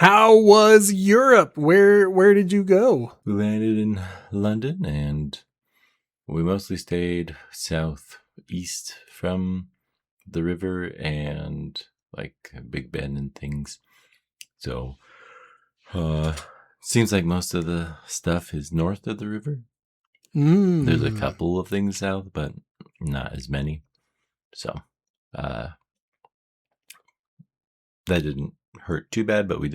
How was Europe? Where did you go? We landed in London, and we mostly stayed southeast from the river and like Big Ben and things. So, seems like most of the stuff is north of the river. There's a couple of things south, but not as many. So, that didn't hurt too bad, but we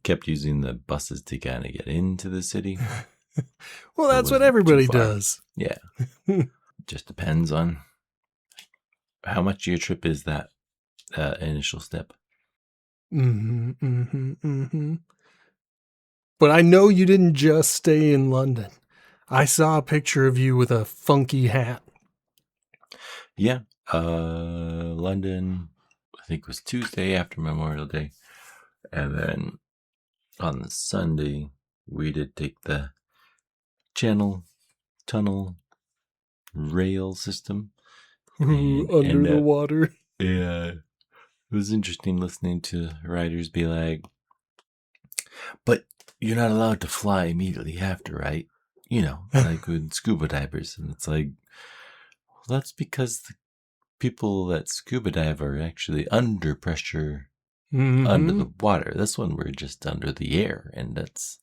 kept using the buses to kind of get into the city. Well, that's what everybody does. Yeah. Just depends on how much your trip is that initial step. But I know you didn't just stay in London. I saw a picture of you with a funky hat. Yeah. London, I think, was Tuesday after Memorial Day. And then on the Sunday, we did take the Channel Tunnel rail system. Under the water. Yeah. It was interesting listening to riders be like, but you're not allowed to fly immediately after, right? You know, like with scuba divers. And it's like, well, that's because the people that scuba dive are actually under pressure under the water. This one, we're just under the air. And that's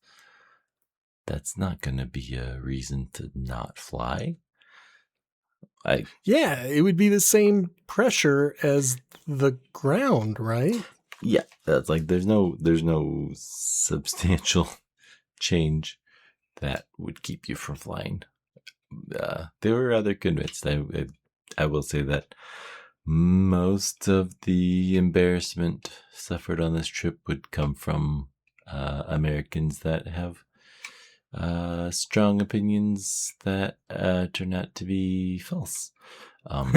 not going to be a reason to not fly. Yeah, it would be the same pressure as the ground, right? Yeah, that's like there's no substantial change that would keep you from flying. There were other convinced. I will say that most of the embarrassment suffered on this trip would come from Americans that have strong opinions that turn out to be false. I was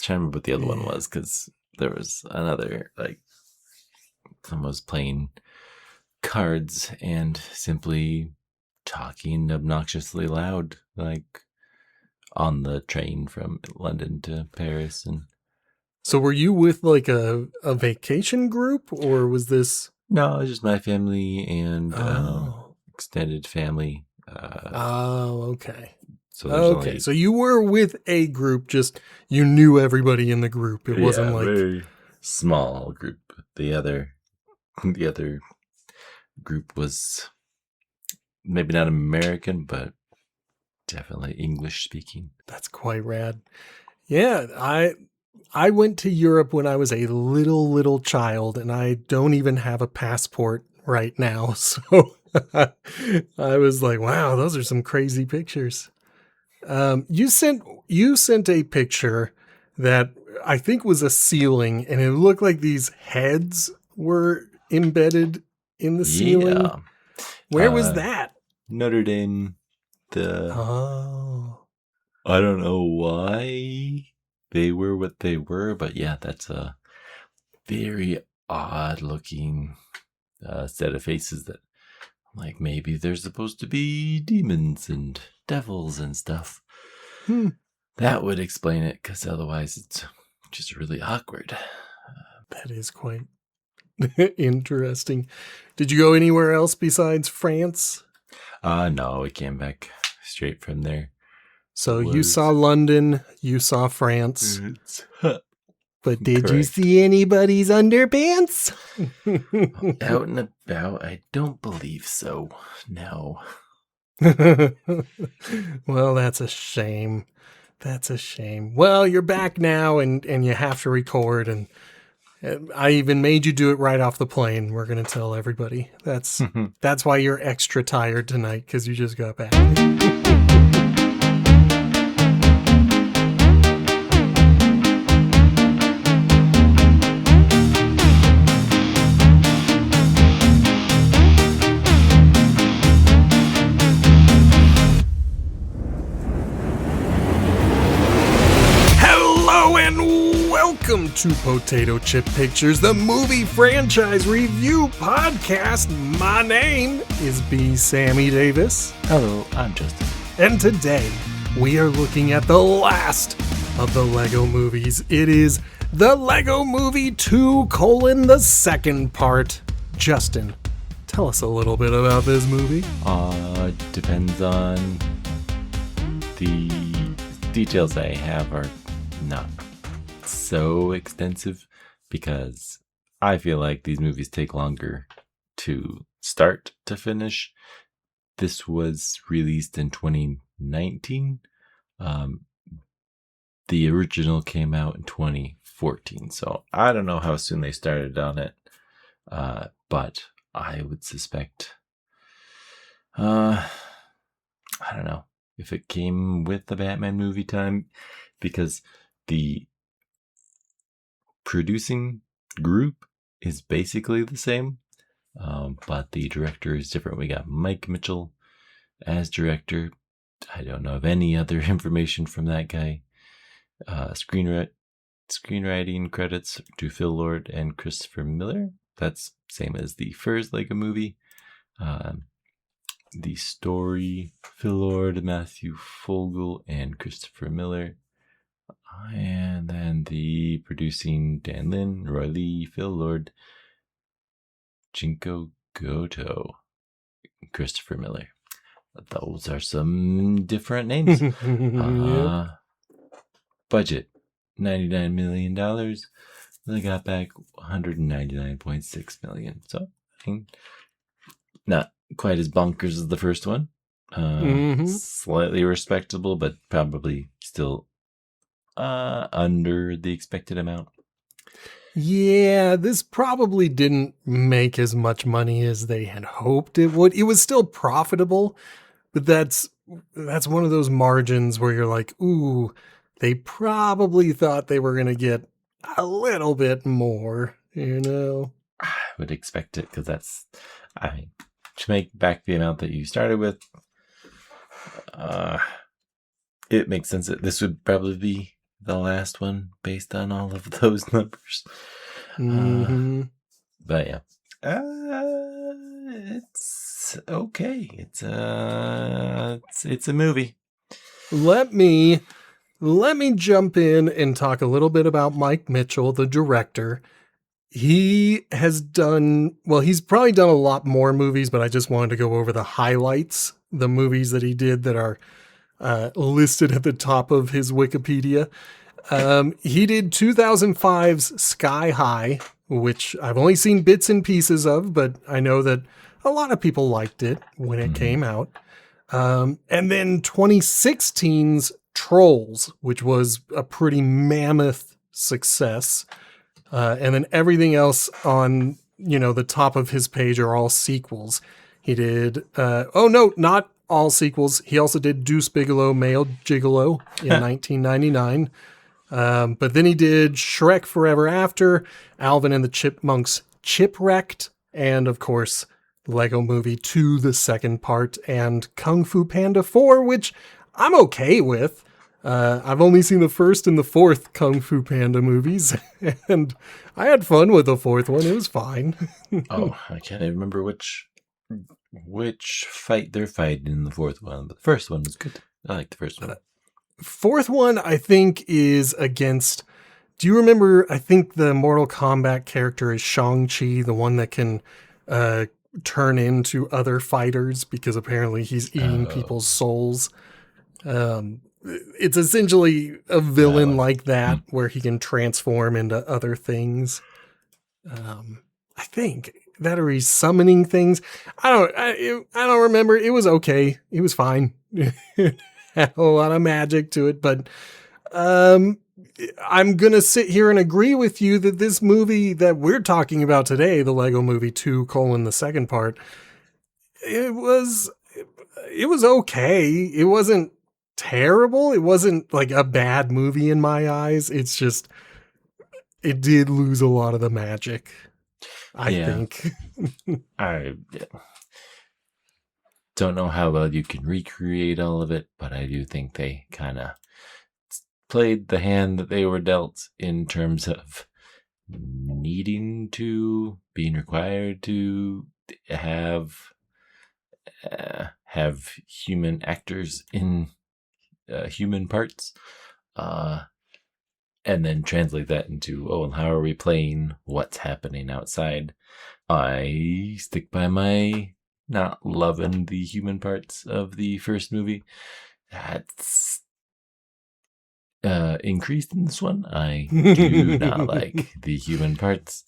trying to remember what the other one was, because there was another, like, someone was playing cards and simply talking obnoxiously loud, like on the train from London to Paris. And so were you with like a vacation group, or was this? No, it was just my family and extended family. Okay. So so you were with a group, just you knew everybody in the group. It wasn't like very small group. The other group was maybe not American, but definitely English speaking. That's quite rad. Yeah, I went to Europe when I was a little child, and I don't even have a passport right now. So I was like, wow, those are some crazy pictures. You sent a picture that I think was a ceiling, and it looked like these heads were embedded in the ceiling. Yeah. Where was that? Notre Dame. I don't know why they were what they were, but yeah, that's a very odd looking set of faces that, like, maybe they're supposed to be demons and devils and stuff. That would explain it, because otherwise it's just really awkward. That is quite interesting. Did you go anywhere else besides France? No, we came back straight from there. So you saw London, you saw France. But did you see anybody's underpants? Out and about? I don't believe so. No. Well, that's a shame. Well, you're back now, and you have to record, and I even made you do it right off the plane. We're going to tell everybody. That's why you're extra tired tonight, because you just got back. Welcome to Potato Chip Pictures, the movie franchise review podcast. My name is B. Sammy Davis. Hello, I'm Justin. And today, we are looking at the last of the Lego movies. It is the Lego Movie 2: the second part. Justin, tell us a little bit about this movie. Depends on the details I have are not so extensive because I feel like these movies take longer to start to finish. This was released in 2019. The original came out in 2014, so I don't know how soon they started on it, but I would suspect, I don't know if it came with the Batman movie time, because the producing group is basically the same, but the director is different. We got Mike Mitchell as director. I don't know of any other information from that guy. Screenwriting credits to Phil Lord and Christopher Miller. That's same as the first Lego movie. The story, Phil Lord, Matthew Fogel, and Christopher Miller. And then the producing, Dan Lin, Roy Lee, Phil Lord, Jinko Goto, Christopher Miller. Those are some different names. Yep. Budget, $99 million. They got back $199.6 million. So, not quite as bonkers as the first one. Slightly respectable, but probably still under the expected amount. Yeah, this probably didn't make as much money as they had hoped it would. It was still profitable, but that's one of those margins where you're like, ooh, they probably thought they were going to get a little bit more, you know? I would expect it because that's, to make back the amount that you started with, it makes sense that this would probably be the last one based on all of those numbers. But yeah, it's okay. It's a movie. Let me jump in and talk a little bit about Mike Mitchell, the director. He has done, well, he's probably done a lot more movies, but I just wanted to go over the highlights, the movies that he did that are listed at the top of his Wikipedia. He did 2005's Sky High, which I've only seen bits and pieces of, but I know that a lot of people liked it when it came out. And then 2016's Trolls, which was a pretty mammoth success. And then everything else on, the top of his page are all sequels. He did, not all sequels. He also did Deuce Bigalow, Male Gigolo in 1999. But then he did Shrek Forever After, Alvin and the Chipmunks Chipwrecked, and of course, Lego Movie 2, the second part, and Kung Fu Panda 4, which I'm okay with. I've only seen the first and the fourth Kung Fu Panda movies, and I had fun with the fourth one. It was fine. Oh, I can't even remember which fight they're fighting in the fourth one, but the first one was good. I like the first one. Fourth one, I think, is against... Do you remember, I think the Mortal Kombat character is Shang-Chi, the one that can turn into other fighters because apparently he's eating people's souls. It's essentially a villain like that where he can transform into other things. I think that, or he's summoning things. I don't remember. It was okay. It was fine. Had a lot of magic to it, but I'm going to sit here and agree with you that this movie that we're talking about today, the Lego Movie 2: the second part, it was okay. It wasn't terrible. It wasn't like a bad movie in my eyes. It's just, it did lose a lot of the magic, I think. I don't know how well you can recreate all of it, but I do think they kind of played the hand that they were dealt in terms of being required to have human actors in human parts. and then translate that into, oh, and how are we playing what's happening outside? I stick by my not loving the human parts of the first movie. That's increased in this one. I do not like the human parts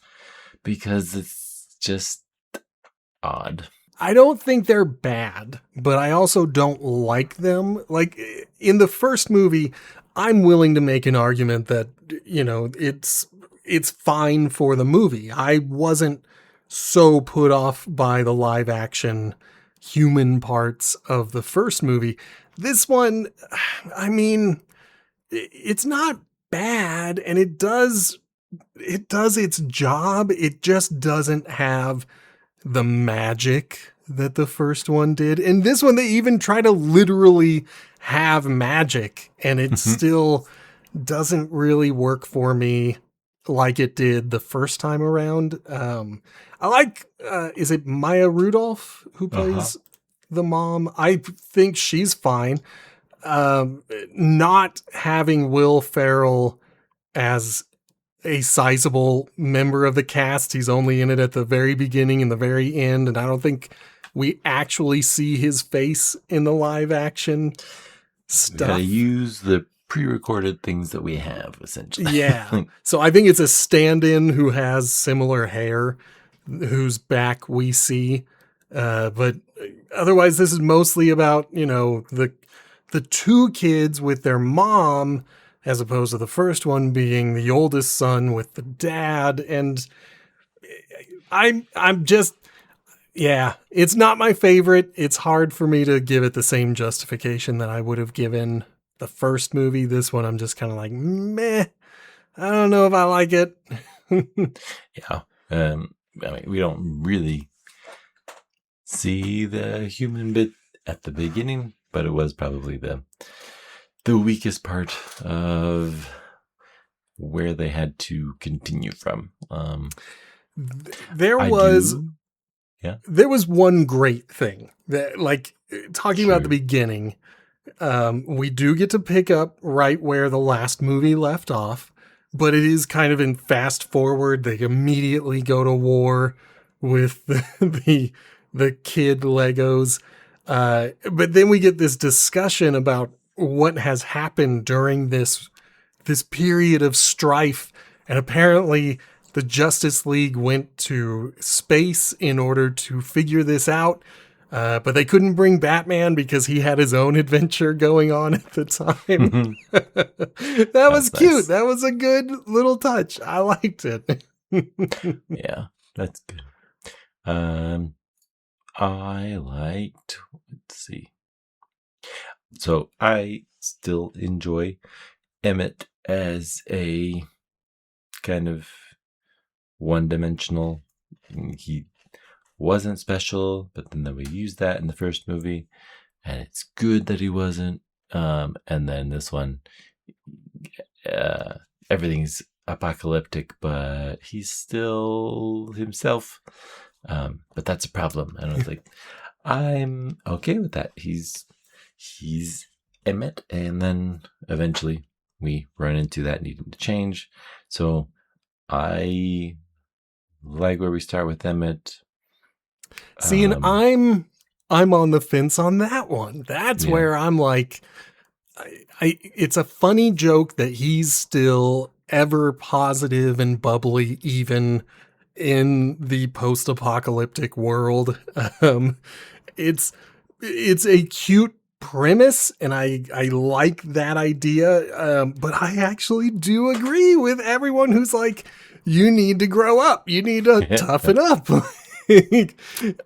because it's just odd. I don't think they're bad, but I also don't like them. Like in the first movie, I'm willing to make an argument that, it's fine for the movie. I wasn't so put off by the live action human parts of the first movie. This one, I mean, it's not bad and it does its job. It just doesn't have the magic that the first one did. And this one, they even try to literally have magic, and it still doesn't really work for me like it did the first time around. I like, is it Maya Rudolph who plays the mom? I think she's fine. Not having Will Ferrell as a sizable member of the cast. He's only in it at the very beginning and the very end, and I don't think we actually see his face in the live action stuff. We gotta use the pre-recorded things that we have, essentially. Yeah. So I think it's a stand-in who has similar hair, whose back we see. But otherwise, this is mostly about, the two kids with their mom, as opposed to the first one being the oldest son with the dad. And I'm just, yeah, it's not my favorite. It's hard for me to give it the same justification that I would have given the first movie. This one, I'm just kind of like, meh, I don't know if I like it. Yeah. I mean, we don't really see the human bit at the beginning, but it was probably the weakest part of where they had to continue from. There was one great thing that, like, talking about the beginning, we do get to pick up right where the last movie left off, but it is kind of in fast forward. They immediately go to war with the kid Legos. But then we get this discussion about what has happened during this period of strife. And apparently the Justice League went to space in order to figure this out. But they couldn't bring Batman because he had his own adventure going on at the time. That was cute. Nice. That was a good little touch. I liked it. Yeah, that's good. I liked, let's see. So I still enjoy Emmett as a kind of one-dimensional. He wasn't special, but then we used that in the first movie, and it's good that he wasn't. And then this one, everything's apocalyptic, but he's still himself. But that's a problem. And I was like, I'm okay with that. He's Emmett, and then eventually we run into that needing to change. So I like where we start with Emmett. See, and I'm on the fence on that one. That's where I'm like, it's a funny joke that he's still ever positive and bubbly, even in the post-apocalyptic world. It's a cute premise, and I like that idea. But I actually do agree with everyone who's like, you need to grow up. You need to toughen up.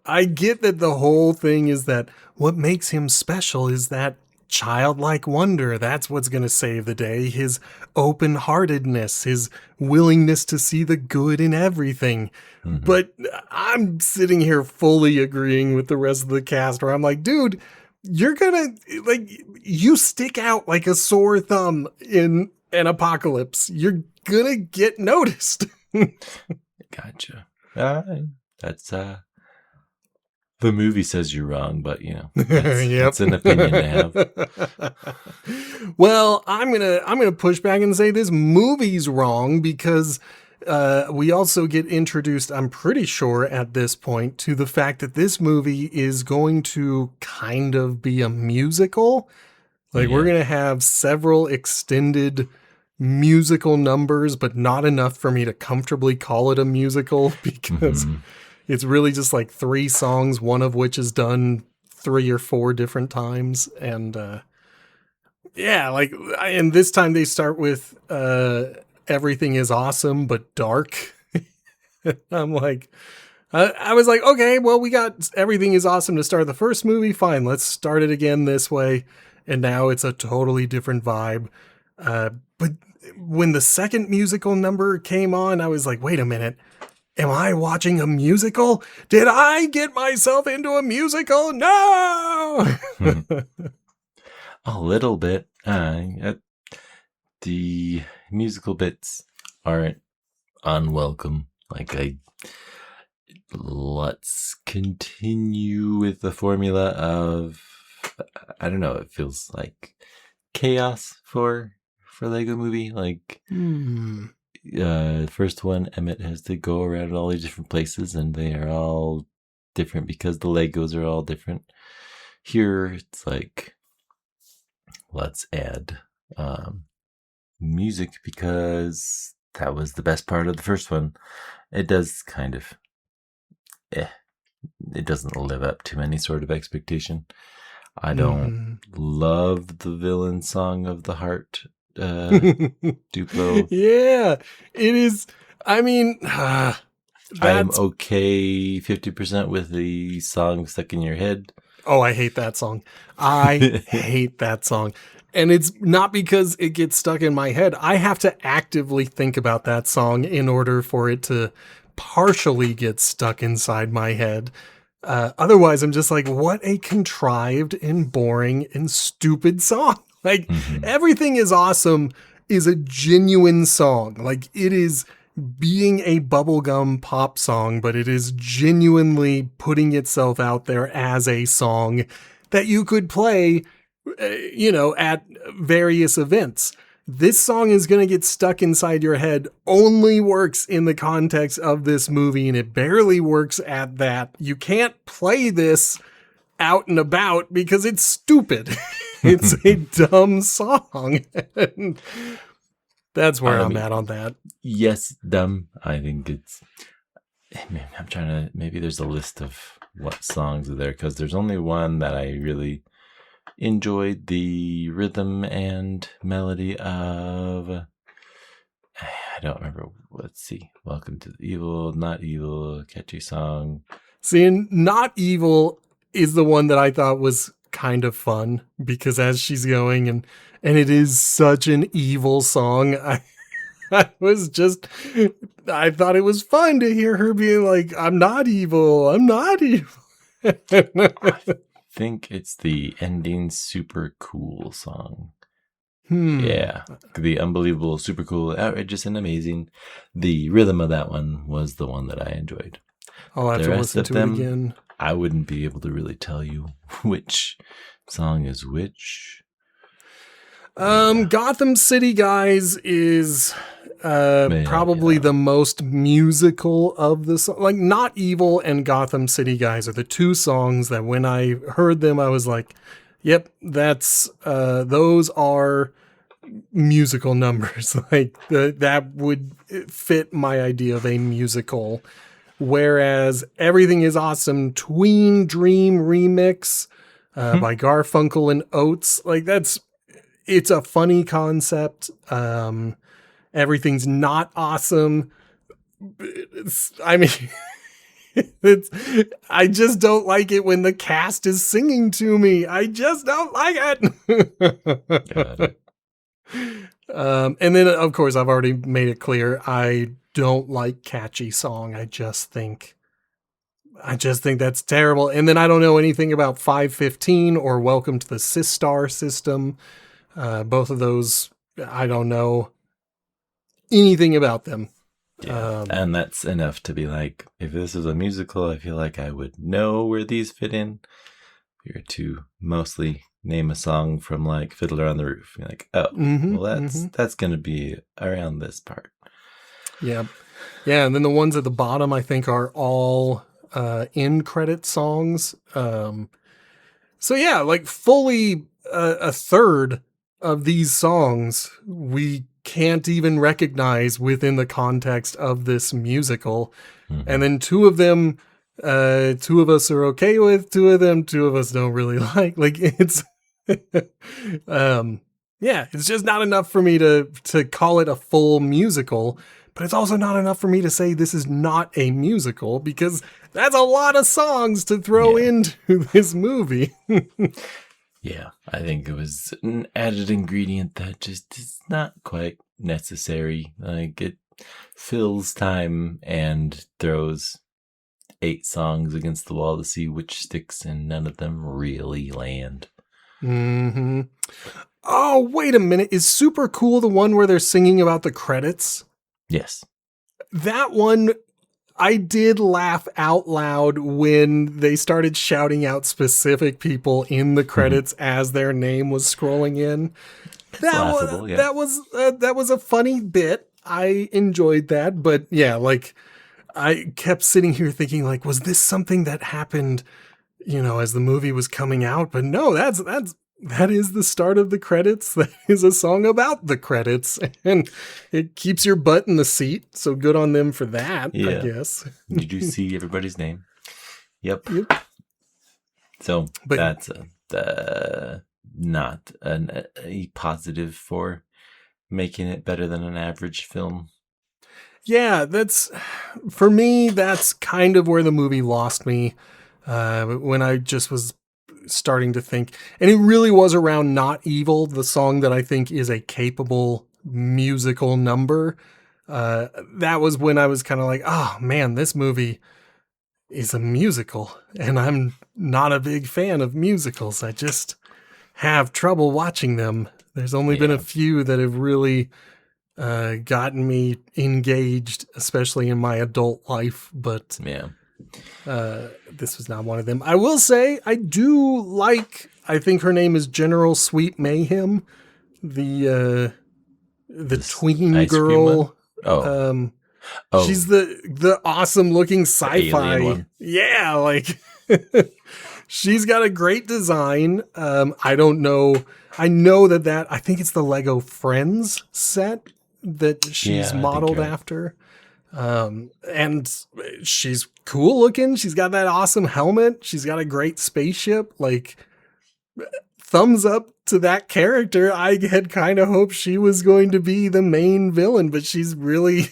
I get that the whole thing is that what makes him special is that childlike wonder. That's what's going to save the day. His open-heartedness, his willingness to see the good in everything. Mm-hmm. But I'm sitting here fully agreeing with the rest of the cast where I'm like, dude, you're gonna, like, you stick out like a sore thumb in an apocalypse. You're gonna get noticed. Gotcha. That's The movie says you're wrong, but you know, Yep. that's an opinion to have. Well, I'm gonna push back and say this movie's wrong because we also get introduced, I'm pretty sure at this point, to the fact that this movie is going to kind of be a musical. Like, we're Yeah. going to have several extended musical numbers, but not enough for me to comfortably call it a musical because Mm-hmm. it's really just like 3 songs, one of which is done 3 or 4 different times. And yeah, like, and this time they start with everything is awesome, but dark. I'm like, I was like, okay, well, we got everything is awesome to start the first movie. Fine, let's start it again this way. And now it's a totally different vibe. But when the second musical number came on, I was like, wait a minute. Am I watching a musical? Did I get myself into a musical? No! A little bit. The musical bits aren't unwelcome. Let's continue with the formula of, I don't know, it feels like chaos for Lego Movie. Like, first one, Emmett has to go around all these different places, and they are all different because the Legos are all different. Here, it's like, let's add music because that was the best part of the first one. It does kind of, it doesn't live up to any sort of expectation. I don't love the villain song of the heart, Duplo. Yeah, it is. I mean, I am okay 50% with the song stuck in your head. Oh, I hate that song. I hate that song. And it's not because it gets stuck in my head. I have to actively think about that song in order for it to partially get stuck inside my head. Otherwise, I'm just like, what a contrived and boring and stupid song. Like, Everything is Awesome is a genuine song. Like, it is being a bubblegum pop song, but it is genuinely putting itself out there as a song that you could play, at various events. This song is going to get stuck inside your head, only works in the context of this movie, and it barely works at that. You can't play this out and about because it's stupid. It's a dumb song. That's where I'm at on that. Yes, dumb. I think it's, I'm trying to, maybe there's a list of what songs are there, because there's only one that I really enjoyed the rhythm and melody of. I don't remember. Let's see. Welcome to the Evil, Not Evil, catchy song. See, Not Evil is the one that I thought was kind of fun, because as she's going, and it is such an evil song, I thought it was fun to hear her being like, I'm not evil. I think it's the ending Super Cool song. Yeah. The unbelievable, super cool, outrageous, and amazing. The rhythm of that one was the one that I enjoyed. I'll have to listen to it again. I wouldn't be able to really tell you which song is which. Gotham City Guys is probably the most musical of the song. Like, Not Evil and Gotham City Guys are the 2 songs that when I heard them, I was like, yep, that's those are musical numbers. Like, that would fit my idea of a musical. Whereas Everything is Awesome Tween Dream remix by Garfunkel and Oates, like, it's a funny concept. Everything's Not Awesome. I just don't like it when the cast is singing to me. I just don't like it. Got it. And then, of course, I've already made it clear, I don't like Catchy Song. I just think that's terrible. And then I don't know anything about 515 or Welcome to the Sistar System. Both of those, I don't know anything about them. Yeah. And that's enough to be like, if this was a musical, I feel like I would know where these fit in. If you're to mostly name a song from like Fiddler on the Roof, you're like, oh, well, that's going to be around this part. Yeah. Yeah. And then the ones at the bottom, I think, are all end credit songs. So yeah, like fully a third of these songs we can't even recognize within the context of this musical. And then two of them, two of us are okay with, two of us don't really like it's, yeah, it's just not enough for me to call it a full musical, but it's also not enough for me to say this is not a musical, because that's a lot of songs to throw into this movie. Yeah, I think it was an added ingredient that just is not quite necessary. Like, it fills time and throws 8 songs against the wall to see which sticks, and none of them really land. Oh, wait a minute. Is Super Cool the one where they're singing about the credits? Yes. That one, I did laugh out loud when they started shouting out specific people in the credits as their name was scrolling in. That was a funny bit. I enjoyed that, but yeah, like I kept sitting here thinking, like, was this something that happened, as the movie was coming out? But no, that is the start of the credits. That is a song about the credits, and it keeps your butt in the seat. So good on them for that, I guess. Did you see everybody's name? Yep. So that's not a positive for making it better than an average film. Yeah, for me, that's kind of where the movie lost me. When I just was starting to think, and it really was around Not Evil, the song that I think is a capable musical number. That was when I was kind of like, oh man, this movie is a musical, and I'm not a big fan of musicals. I just have trouble watching them. There's only been a few that have really gotten me engaged, especially in my adult life, but this was not one of them. I will say I do like, I think her name is General Sweet Mayhem, the tween girl. She's the awesome looking sci-fi. Yeah, like she's got a great design. I don't know. I know that I think it's the Lego Friends set that she's modeled after. And she's cool looking. She's got that awesome helmet. She's got a great spaceship. Like, thumbs up to that character. I had kind of hoped she was going to be the main villain, but she's really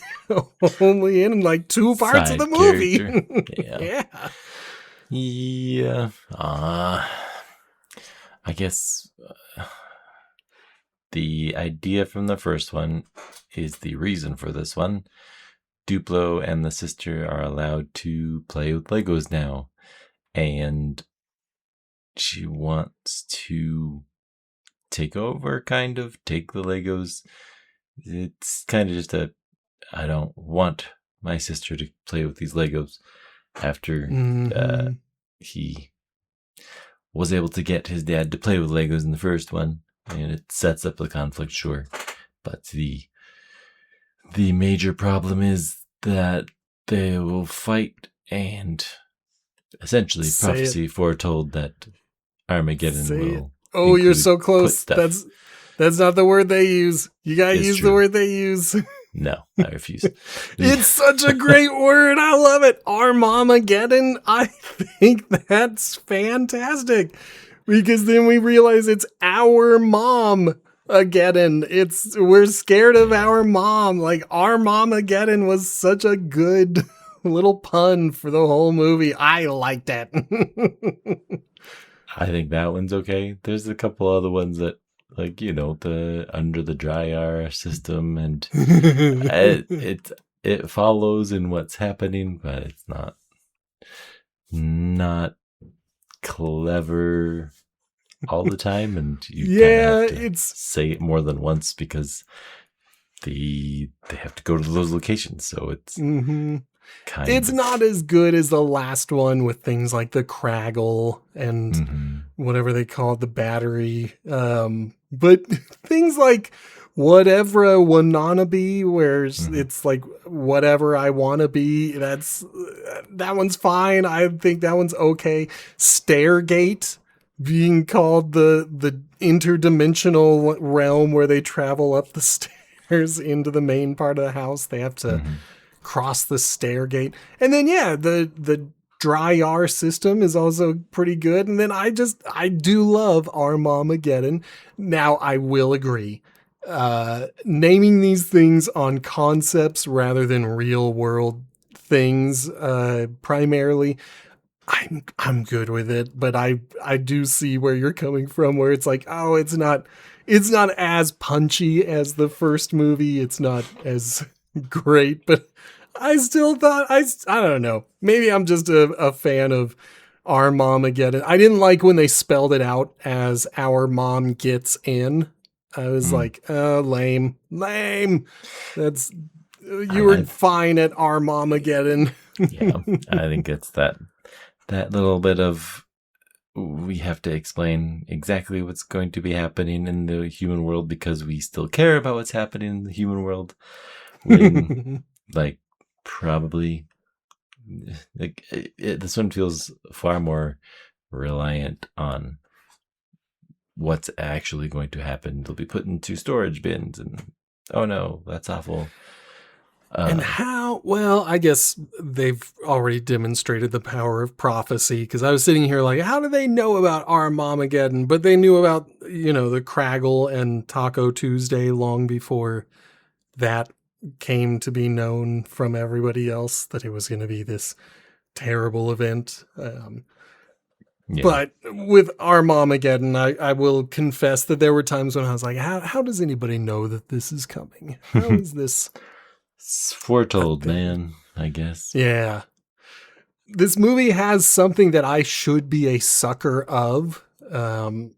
only in like 2 parts of the movie. Yeah. I guess the idea from the first one is the reason for this one. Duplo and the sister are allowed to play with Legos now, and she wants to take over, kind of take the Legos. It's kind of just I don't want my sister to play with these Legos after he was able to get his dad to play with Legos in the first one, and it sets up the conflict, sure. But the major problem is that they will fight, and essentially prophecy foretold that Armageddon will. Oh, you're so close. That's not the word they use. You gotta use the word they use. No, I refuse. It's such a great word. I love it. Armageddon. I think that's fantastic, because then we realize it's our mom. We're scared of our mom. Like, our Mom-ageddon was such a good little pun for the whole movie. I liked it. I think that one's okay. There's a couple other ones that, like, the under the dryer system, and it follows in what's happening, but it's not clever all the time, and you have to say it more than once, because they have to go to those locations, so it's Mm-hmm. kind It's of. not as good as the last one with things like the Craggle and Mm-hmm. whatever they call it, the battery. But things like whatever a wanna be, where Mm-hmm. it's like whatever I wanna be. That one's fine. I think that one's okay. Stairgate being called the interdimensional realm where they travel up the stairs into the main part of the house. They have to Mm-hmm. cross the stairgate. And then the dry R system is also pretty good. And then I do love Armageddon. Now I will agree. Naming these things on concepts rather than real world things, primarily, I'm good with it, but I do see where you're coming from, where it's like, oh, it's not as punchy as the first movie. It's not as great, but I still thought I don't know. Maybe I'm just a fan of Our Momageddon. I didn't like when they spelled it out as Our Mom Gets In. I was Mm. like, lame, lame. That's you were I fine at Our Momageddon. yeah, I think it's that little bit of we have to explain exactly what's going to be happening in the human world because we still care about what's happening in the human world. When like probably like this one feels far more reliant on what's actually going to happen. They'll be put into storage bins, and oh no, that's awful. And how, well, I guess they've already demonstrated the power of prophecy, because I was sitting here like, how do they know about Armageddon? But they knew about, the Craggle and Taco Tuesday long before that came to be known from everybody else, that it was going to be this terrible event. Yeah. But with Armageddon, I will confess that there were times when I was like, how does anybody know that this is coming? How is this It's a foretold, thing? man, I guess. Yeah. This movie has something that I should be a sucker of. And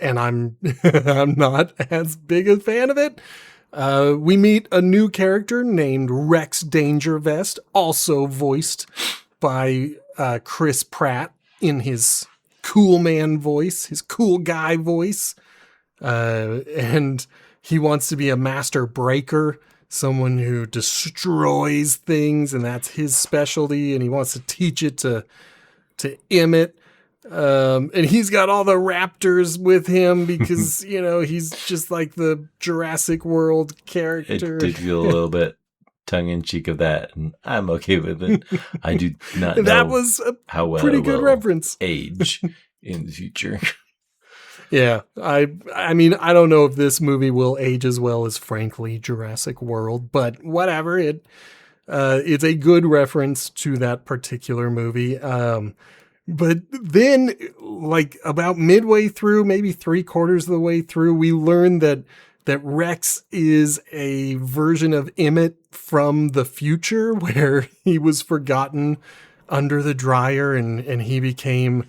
I'm I'm not as big a fan of it. We meet a new character named Rex Dangervest, also voiced by Chris Pratt in his cool man voice, his cool guy voice. And he wants to be a master breaker, someone who destroys things, and that's his specialty. And he wants to teach it to Emmett. And he's got all the raptors with him because, he's just like the Jurassic World character. It did feel a little bit tongue in cheek of that, and I'm okay with it. I do not know That was a how well pretty it good will reference. age in the future. Yeah, I mean, I don't know if this movie will age as well as, frankly, Jurassic World, but whatever. It's a good reference to that particular movie. But then, like about midway through, maybe 3/4 of the way through, we learn that Rex is a version of Emmett from the future, where he was forgotten under the dryer, and he became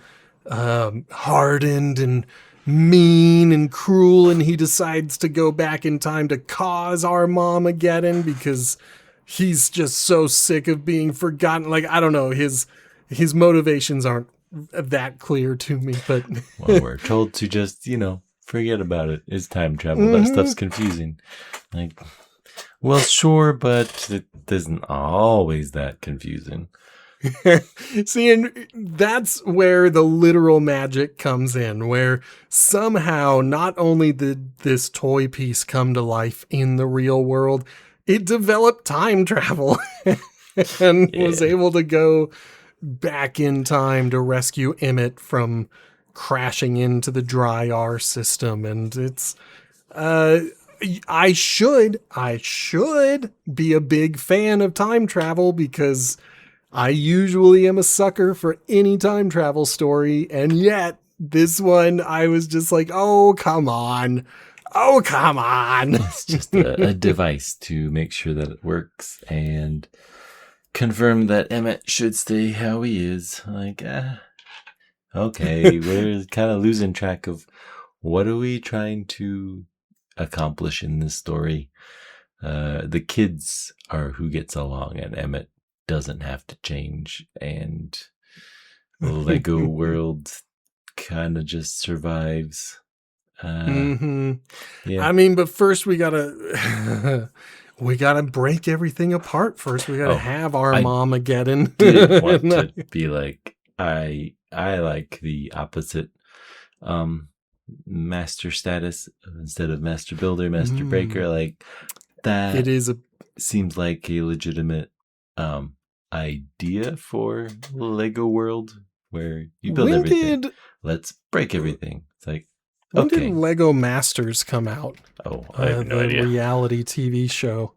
hardened and mean and cruel, and he decides to go back in time to cause our Armageddon because he's just so sick of being forgotten. Like, I don't know, his motivations aren't that clear to me, but Well, we're told to just, forget about it. It's time travel. That stuff's confusing. Like, well, sure, but it isn't always that confusing. see, and that's where the literal magic comes in, where somehow not only did this toy piece come to life in the real world, it developed time travel and was able to go back in time to rescue Emmett from crashing into the dry R system. And it's I should be a big fan of time travel, because I usually am a sucker for any time travel story, and yet this one I was just like, oh come on. Oh come on. It's just a device to make sure that it works and confirm that Emmett should stay how he is. Like, okay, we're kind of losing track of what are we trying to accomplish in this story. The kids are who gets along, and Emmett doesn't have to change, and Lego World kind of just survives. Yeah. I mean, but first we gotta we gotta break everything apart. First, we gotta have our I Armageddon. did want to be like, I like the opposite master status instead of master builder, master breaker. Like that, it is seems like a legitimate idea for Lego World, where you build everything. Let's break everything. It's like, when did Lego Masters come out? Oh, I have no idea. Reality TV show.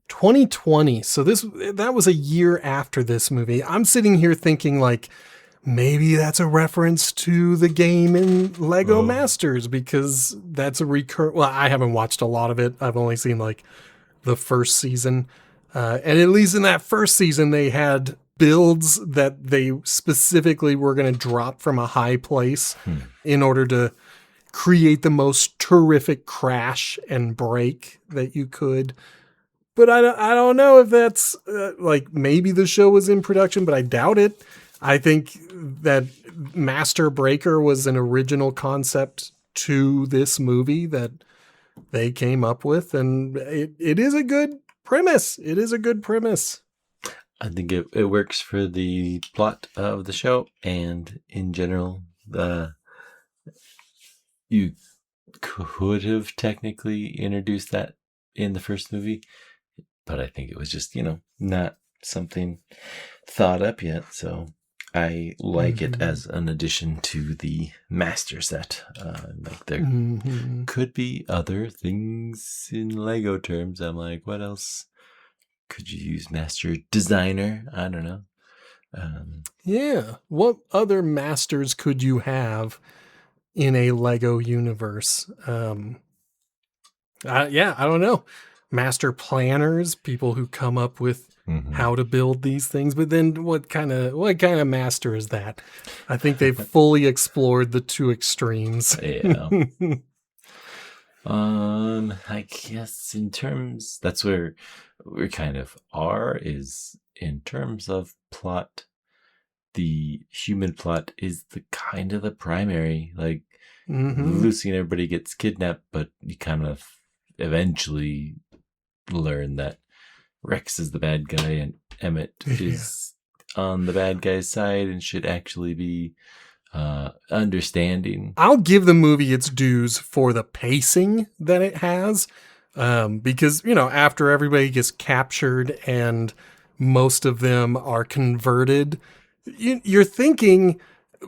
2020. So that was a year after this movie. I'm sitting here thinking like, maybe that's a reference to the game in Lego Masters, because that's a recurrent. Well, I haven't watched a lot of it. I've only seen like the first season. And at least in that first season, they had builds that they specifically were going to drop from a high place in order to create the most terrific crash and break that you could. But I don't know if that's like, maybe the show was in production, but I doubt it. I think that Master Breaker was an original concept to this movie that they came up with, and it is a good premise. It is a good premise. I think it works for the plot of the show, and in general, you could have technically introduced that in the first movie, but I think it was just, not something thought up yet. So I like it as an addition to the master set. Like there could be other things in Lego terms. I'm like, what else could you use? Master designer? I don't know. Yeah. What other masters could you have in a Lego universe? I don't know. Master planners, people who come up with how to build these things. But then what kind of master is that? I think they've fully explored the two extremes. Yeah. I guess in terms, that's where we kind of are, is in terms of plot. The human plot is the kind of the primary, like Lucy and everybody gets kidnapped, but you kind of eventually learn that Rex is the bad guy and Emmett is on the bad guy's side and should actually be understanding. I'll give the movie its dues for the pacing that it has, because, after everybody gets captured and most of them are converted, you're thinking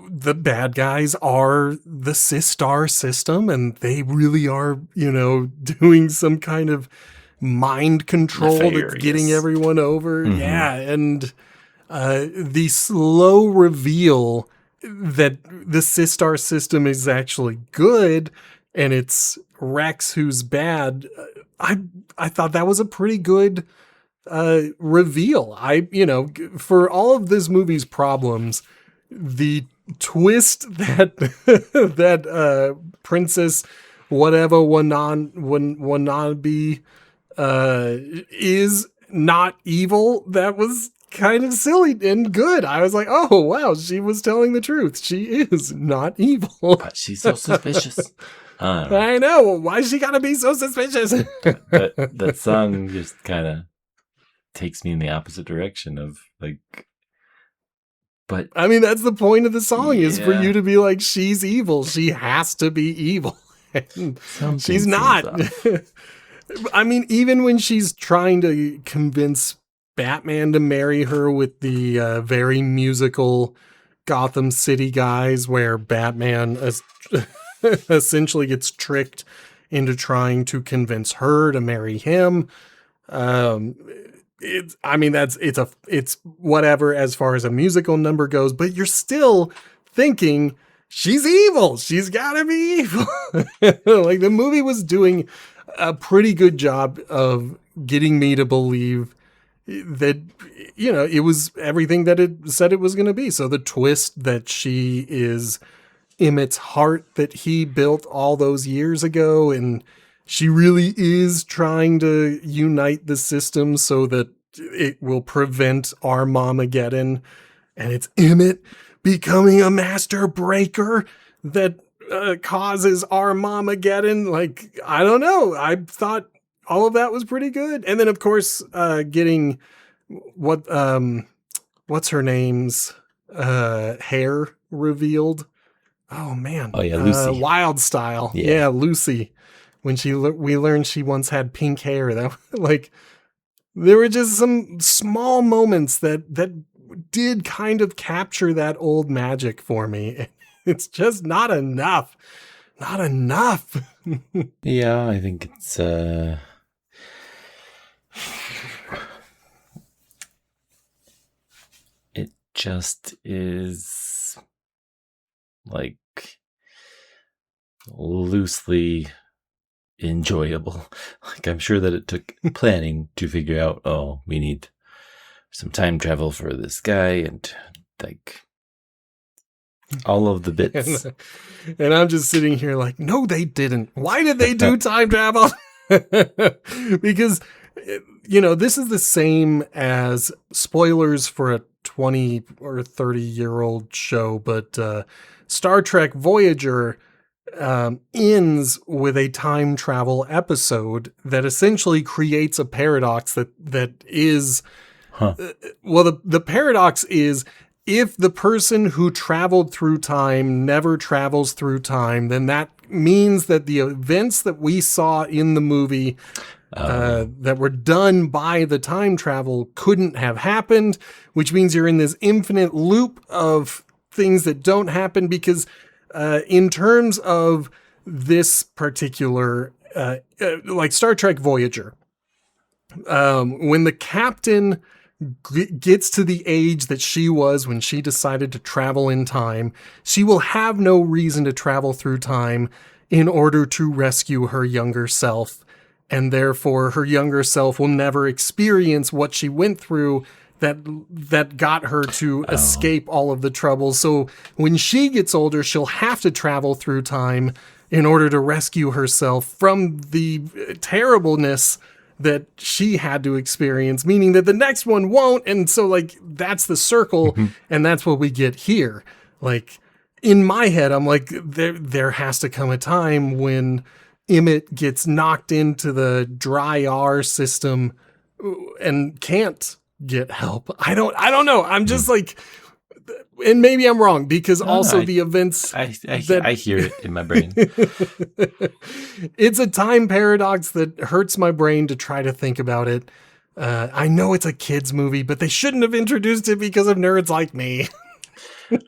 the bad guys are the Sistar system, and they really are, doing some kind of mind control that's getting everyone over. Yeah. And the slow reveal that the Sistar system is actually good and it's Rex who's bad, I thought that was a pretty good reveal. For all of this movie's problems, the twist that that Princess whatever Wanabe is not evil, that was kind of silly and good. I was like, oh wow, she was telling the truth. She is not evil. But she's so suspicious. I know. Why she gotta be so suspicious? that song just kind of takes me in the opposite direction of like, but I mean, that's the point of the song, is for you to be like, she's evil. She has to be evil. She's not. I mean, even when she's trying to convince Batman to marry her with the very musical Gotham City guys, where Batman essentially gets tricked into trying to convince her to marry him. It's whatever as far as a musical number goes, but you're still thinking she's evil. She's gotta be evil. Like, the movie was doing a pretty good job of getting me to believe that, it was everything that it said it was going to be. So the twist that she is Emmett's heart that he built all those years ago, and she really is trying to unite the system so that it will prevent Armageddon, and it's Emmett becoming a master breaker that causes Armageddon. Like, I don't know. I thought all of that was pretty good. And then, of course, getting what what's her name's hair revealed. Oh man, Oh yeah, Lucy. Wild Style. Yeah, Lucy. When we learned she once had pink hair, that like there were just some small moments that did kind of capture that old magic for me. It's just not enough. Not enough. Yeah, I think it's it just is like loosely enjoyable. Like, I'm sure that it took planning to figure out, oh, we need some time travel for this guy, and like all of the bits. And I'm just sitting here like, no, they didn't. Why did they do time travel? Because, you know, this is the same as spoilers for a 20 or 30-year-old show, but Star Trek Voyager ends with a time travel episode that essentially creates a paradox that is, well, the paradox is, if the person who traveled through time never travels through time, then that means that the events that we saw in the movie that were done by the time travel couldn't have happened, which means you're in this infinite loop of things that don't happen because in terms of this particular, like Star Trek Voyager, when the captain gets to the age that she was when she decided to travel in time, she will have no reason to travel through time in order to rescue her younger self. And therefore, her younger self will never experience what she went through that got her to escape all of the troubles. So when she gets older, she'll have to travel through time in order to rescue herself from the terribleness that she had to experience, meaning that the next one won't. And so, like, that's the circle, and that's what we get here. Like, in my head, I'm like, there has to come a time when Emmett gets knocked into the dry R system and can't get help. I don't know. I'm just like, and maybe I'm wrong because the events I hear it in my brain. It's a time paradox that hurts my brain to try to think about it. I know it's a kid's movie, but they shouldn't have introduced it because of nerds like me.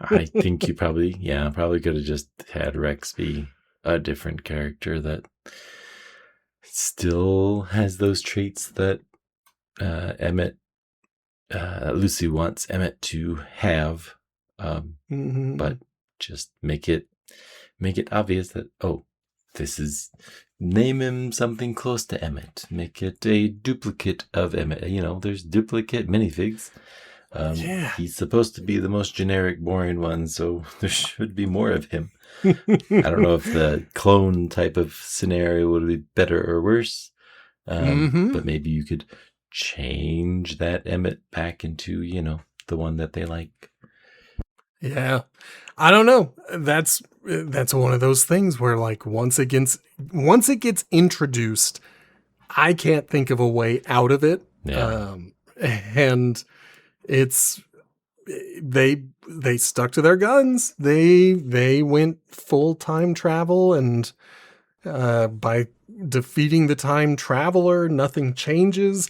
I think you probably could have just had Rex be a different character that still has those traits that Lucy wants Emmett to have, but just make it obvious that, oh, this is, name him something close to Emmett. Make it a duplicate of Emmett. You know, there's duplicate minifigs. He's supposed to be the most generic, boring one, so there should be more of him. I don't know if the clone type of scenario would be better or worse, but maybe you could change that Emmett back into, you know, the one that they like. Yeah, I don't know. That's one of those things where, like, once it gets introduced, I can't think of a way out of it. Yeah. And it's they stuck to their guns. They went full time travel, and by defeating the time traveler, nothing changes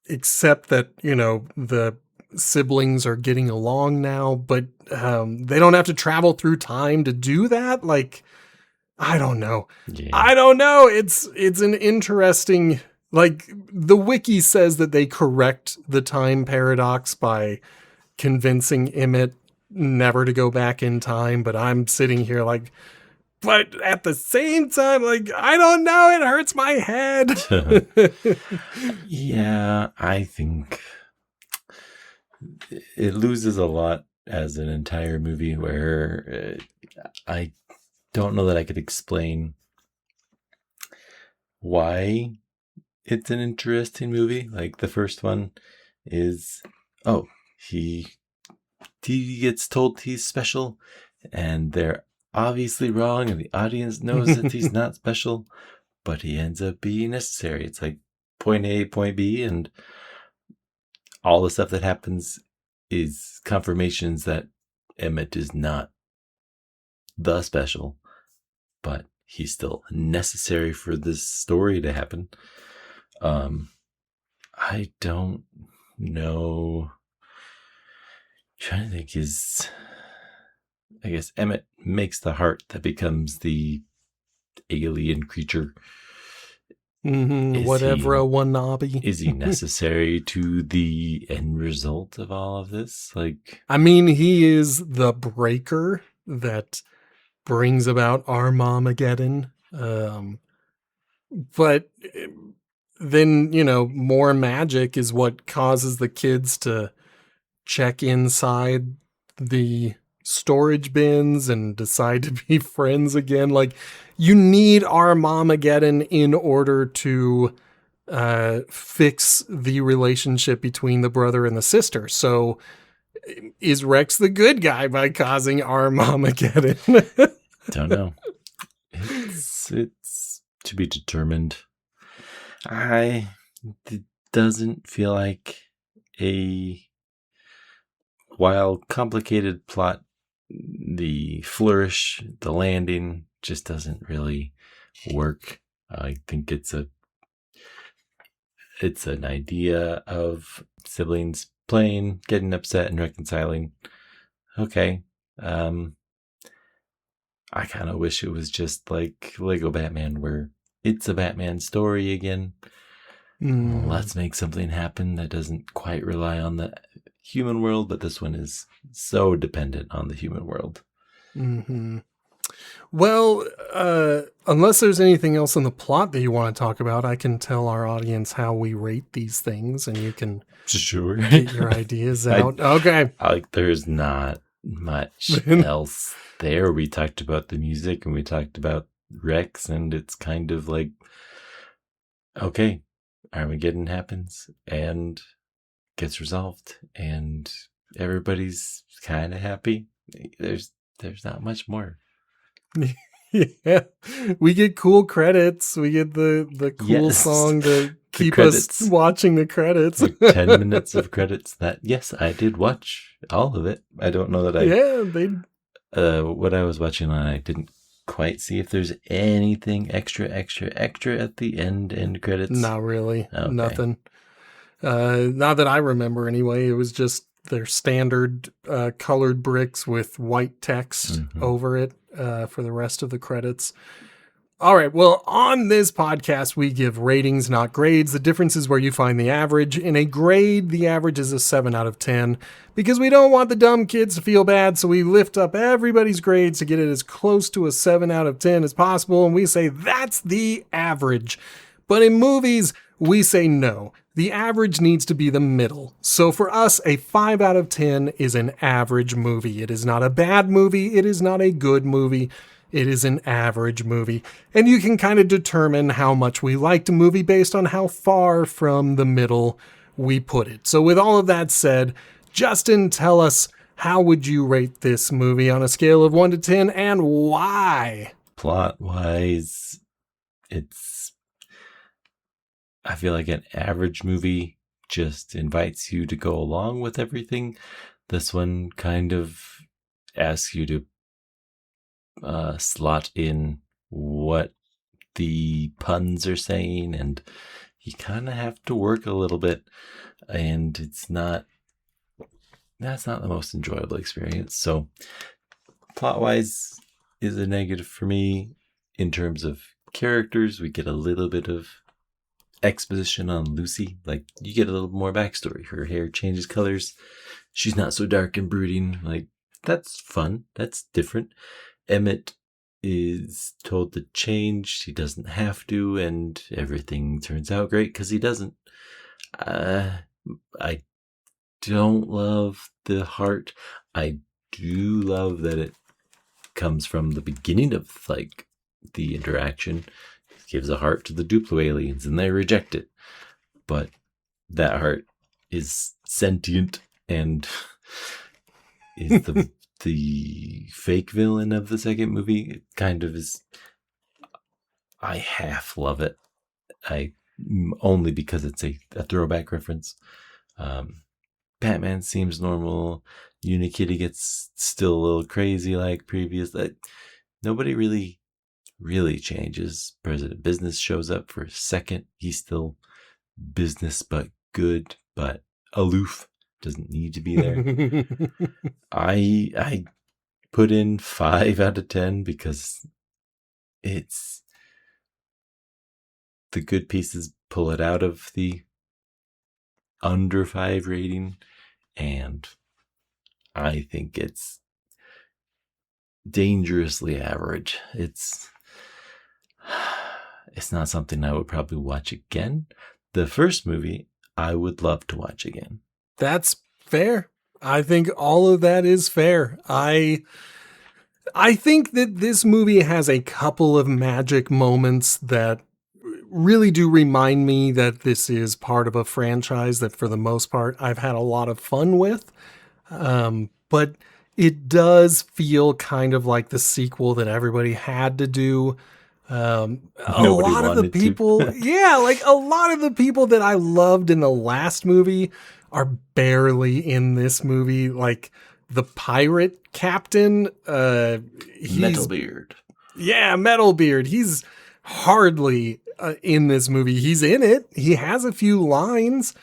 except that, you know, the siblings are getting along now, but they don't have to travel through time to do that. Like, I don't know. Yeah. I don't know. It's an interesting, like, the wiki says that they correct the time paradox by convincing Emmett never to go back in time, but I'm sitting here like, but at the same time, like, I don't know, it hurts my head. Yeah, I think it loses a lot as an entire movie where I don't know that I could explain why it's an interesting movie. Like the first one is, oh, he gets told he's special, and they're obviously wrong, and the audience knows that he's not special, but he ends up being necessary. It's like point A, point B, and all the stuff that happens is confirmations that Emmett is not the special, but he's still necessary for this story to happen. I don't know. Trying to think I guess Emmett makes the heart that becomes the alien creature. Whatever a wannabe. Is he necessary to the end result of all of this? Like, I mean, he is the breaker that brings about Armageddon. But then, more magic is what causes the kids to check inside the storage bins and decide to be friends again. Like, you need Armageddon in order to fix the relationship between the brother and the sister. So is Rex the good guy by causing Armageddon? don't know. It's to be determined. It doesn't feel like while complicated plot, the flourish, the landing just doesn't really work. I think it's an idea of siblings playing, getting upset and reconciling. Okay. I kind of wish it was just like Lego Batman, where it's a Batman story again. Let's make something happen that doesn't quite rely on the human world, but this one is so dependent on the human world. Mm-hmm. Well, unless there's anything else in the plot that you want to talk about, I can tell our audience how we rate these things, and you can get your ideas out. Okay. There's not much else there. We talked about the music and we talked about Rex, and it's kind of like, okay, Armageddon happens and gets resolved, and everybody's kind of happy. There's not much more. Yeah, we get cool credits. We get the cool song to keep us watching the credits. Like 10 minutes of credits that, yes, I did watch all of it. I don't know that what I was watching on, I didn't quite see if there's anything extra at the end credits. Not really. Okay. Nothing. Not that I remember anyway. It was just their standard colored bricks with white text over it for the rest of the credits. All right. Well, on this podcast, we give ratings, not grades. The difference is where you find the average. In a grade, the average is a 7 out of 10 because we don't want the dumb kids to feel bad. So we lift up everybody's grades to get it as close to a 7 out of 10 as possible. And we say that's the average. But in movies, we say no. The average needs to be the middle. So for us, a 5 out of 10 is an average movie. It is not a bad movie. It is not a good movie. It is an average movie. And you can kind of determine how much we liked a movie based on how far from the middle we put it. So with all of that said, Justin, tell us, how would you rate this movie on a scale of 1 to 10 and why? Plot-wise, I feel like an average movie just invites you to go along with everything. This one kind of asks you to slot in what the puns are saying, and you kind of have to work a little bit, and that's not the most enjoyable experience. So plot-wise is a negative for me. In terms of characters, we get a little bit of exposition on Lucy. Like, you get a little more backstory. Her hair changes colors. She's not so dark and brooding. Like, that's fun. That's different. Emmett is told to change. He doesn't have to, and everything turns out great because he doesn't. I don't love the heart. I do love that it comes from the beginning of, like, the interaction. gives a heart to the Duplo aliens and they reject it. But that heart is sentient and is the fake villain of the second movie. It kind of is. I half love it. Only because it's a throwback reference. Batman seems normal. Unikitty gets still a little crazy like previous. Nobody really changes. President Business shows up for a second. He's still business, but good, but aloof. Doesn't need to be there. I put in 5 out of 10 because it's the good pieces pull it out of the under 5 rating, and I think it's dangerously average. It's not something I would probably watch again. The first movie I would love to watch again. That's fair. I think all of that is fair. I think that this movie has a couple of magic moments that really do remind me that this is part of a franchise that for the most part I've had a lot of fun with. But it does feel kind of like the sequel that everybody had to do. A lot of the people, yeah, like a lot of the people that I loved in the last movie are barely in this movie. Like the pirate captain, Metalbeard. Yeah, Metalbeard. He's hardly in this movie. He's in it. He has a few lines,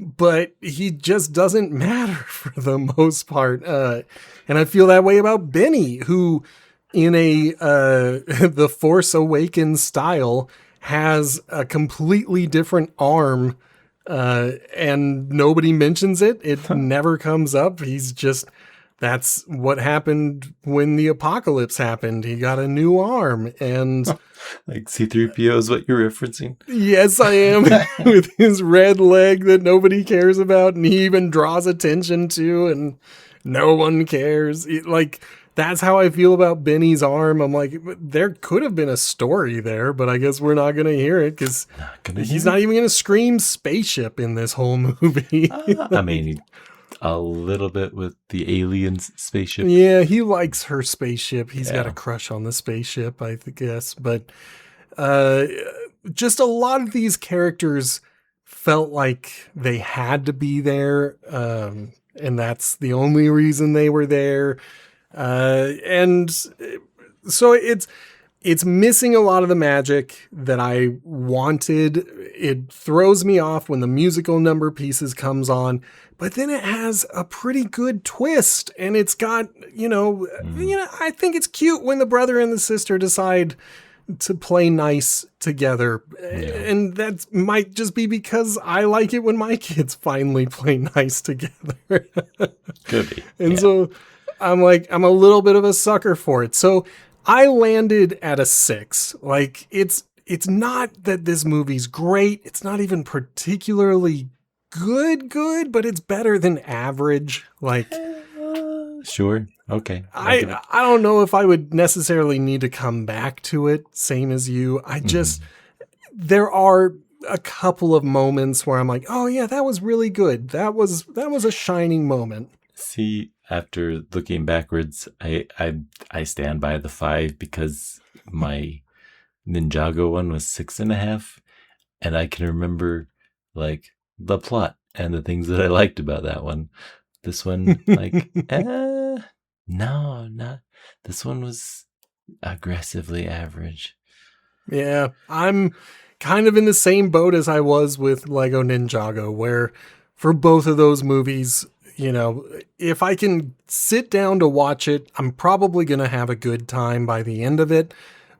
but he just doesn't matter for the most part. And I feel that way about Benny, who in a The Force Awakens style has a completely different arm, and nobody mentions it. It never comes up. He's just, that's what happened when the apocalypse happened. He got a new arm, and like C-3PO is what you're referencing? Yes, I am. With his red leg that nobody cares about, and he even draws attention to, and no one cares. That's how I feel about Benny's arm. I'm like, there could have been a story there, but I guess we're not going to hear it because he's not even going to scream spaceship in this whole movie. I mean, a little bit with the aliens spaceship. Yeah, he likes her spaceship. He's got a crush on the spaceship, I guess. But just a lot of these characters felt like they had to be there, and that's the only reason they were there. And so it's missing a lot of the magic that I wanted. It throws me off when the musical number pieces comes on, but then it has a pretty good twist, and it's got, I think it's cute when the brother and the sister decide to play nice together. Yeah. And that might just be because I like it when my kids finally play nice together. Could be. And so I'm a little bit of a sucker for it. So I landed at a 6. Like, it's not that this movie's great. It's not even particularly good, but it's better than average. Like, sure. Okay. I don't know if I would necessarily need to come back to it. Same as you. I just, there are a couple of moments where I'm like, oh yeah, that was really good. That was a shining moment. See, after looking backwards, I stand by the 5 because my Ninjago one was 6.5, and I can remember like the plot and the things that I liked about that one. This one, like, no, not. This one was aggressively average. Yeah, I'm kind of in the same boat as I was with Lego Ninjago, where for both of those movies, if I can sit down to watch it, I'm probably going to have a good time by the end of it.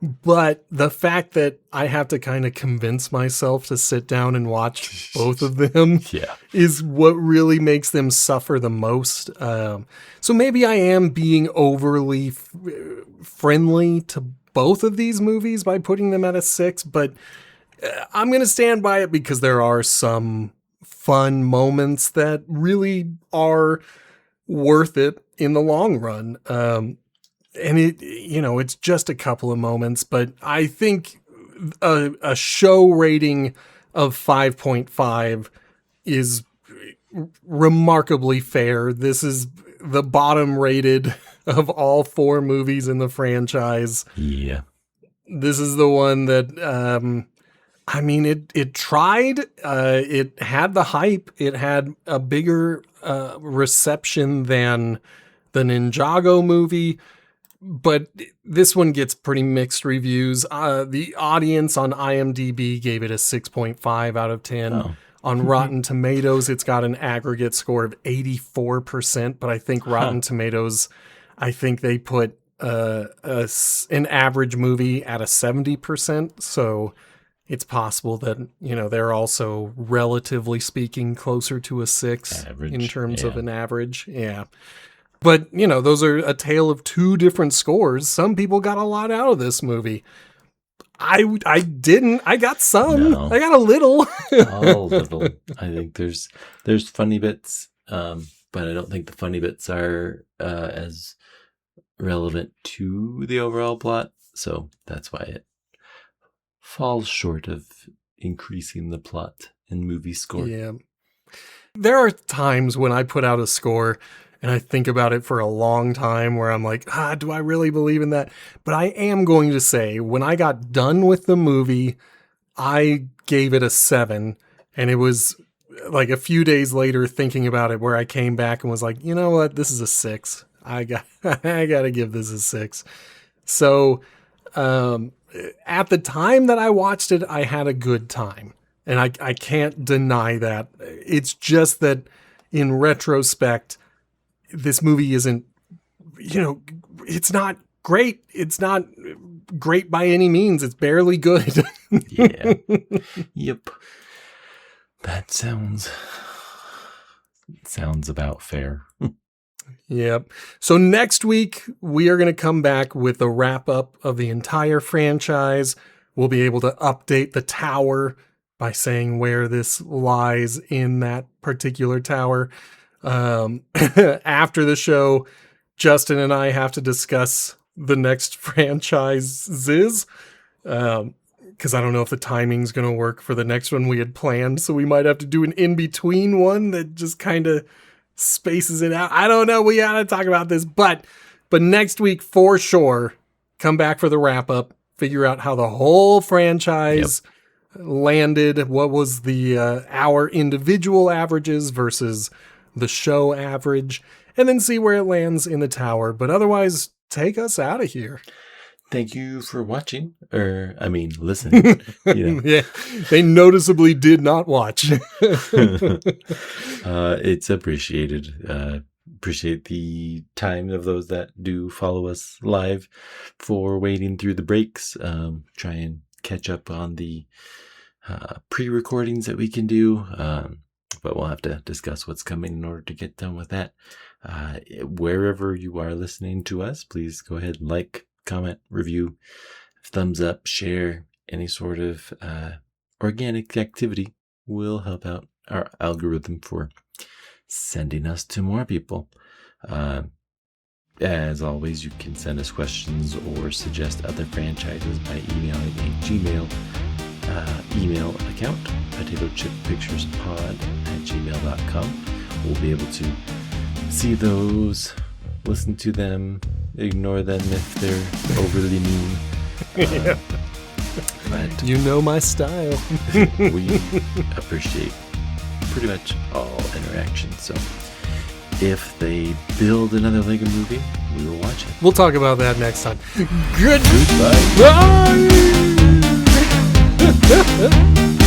But the fact that I have to kind of convince myself to sit down and watch both of them is what really makes them suffer the most. So maybe I am being overly friendly to both of these movies by putting them at a 6, but I'm going to stand by it because there are some fun moments that really are worth it in the long run. And it's just a couple of moments, but I think a show rating of 5.5 is remarkably fair. This is the bottom rated of all 4 movies in the franchise. Yeah. This is the one that, it tried. It had the hype. It had a bigger reception than the Ninjago movie, but this one gets pretty mixed reviews. The audience on IMDb gave it a 6.5 out of 10. Oh. On Rotten Tomatoes, it's got an aggregate score of 84%, but I think Rotten Tomatoes, I think they put an average movie at a 70%. So it's possible that, they're also, relatively speaking, closer to a 6 Average, in terms of yeah. an average. Yeah. But, those are a tale of 2 different scores. Some people got a lot out of this movie. I didn't. I got some. No. I got a little. A little. I think there's funny bits, but I don't think the funny bits are as relevant to the overall plot. So that's why it falls short of increasing the plot and movie score. Yeah. There are times when I put out a score and I think about it for a long time where I'm like, do I really believe in that? But I am going to say, when I got done with the movie, I gave it a 7. And it was like a few days later thinking about it where I came back and was like, you know what? This is a 6. I got to give this a 6. So at the time that I watched it, I had a good time. And I can't deny that. It's just that in retrospect, this movie isn't, it's not great. It's not great by any means. It's barely good. Yeah. Yep. That sounds about fair. Yep. So next week, we are going to come back with a wrap up of the entire franchise. We'll be able to update the tower by saying where this lies in that particular tower. After the show, Justin and I have to discuss the next franchises. Because I don't know if the timing's going to work for the next one we had planned. So we might have to do an in-between one that just kind of spaces it out. I don't know. We got to talk about this. But next week, for sure, come back for the wrap-up. Figure out how the whole franchise landed. What was the our individual averages versus the show average. And then see where it lands in the tower. But otherwise, take us out of here. Thank you for watching, listening. Yeah, they noticeably did not watch. It's appreciated. Appreciate the time of those that do follow us live for waiting through the breaks. Try and catch up on the pre-recordings that we can do. But we'll have to discuss what's coming in order to get done with that. Wherever you are listening to us, please go ahead and like, comment, review, thumbs up, share. Any sort of organic activity will help out our algorithm for sending us to more people. As always, you can send us questions or suggest other franchises by emailing a Gmail email account, potatochippicturespod@gmail.com. We'll be able to see those, listen to them, ignore them if they're overly mean. But you know my style. we appreciate pretty much all interactions. So if they build another Lego movie, we will watch it. We'll talk about that next time. Goodbye. Bye.